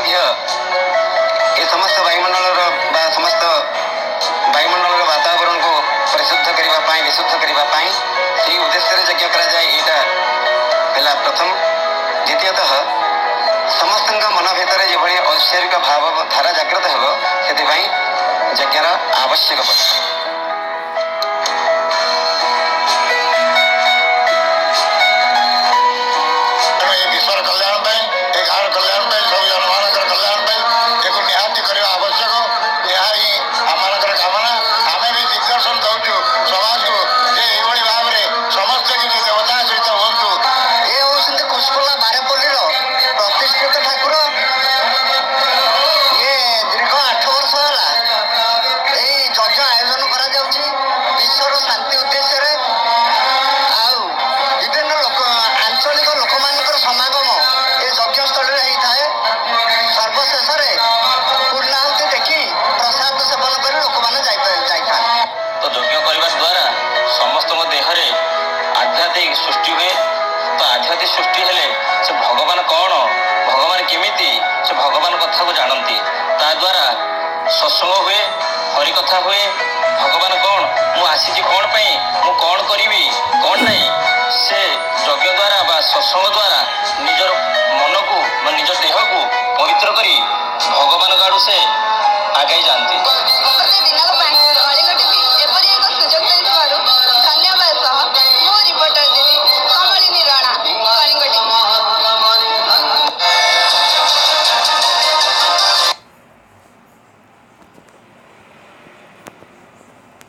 घी ये समस्त वायुमंडल समस्त वायुमंडल वातावरण को परिशुद्ध करने विशुद्ध करने से उद्देश्य यज्ञ करा प्रथम। द्वितीयतः समस्त मन भितर जो ऐश्वर्यिक भाव धारा जागृत हो से यज्ञर आवश्यक पड़े। आध्यात्मिक सृष्टि हुए तो आध्यात्मिक सृष्टि हेले से भगवान कौन भगवान केमिति से भगवान कथा को जानती द्वारा सत्संग हुए हरि कथा हुए भगवान कौन मु आसी कौन पाई मु कौन करी कौन नहीं से यज्ञ द्वारा सत्संग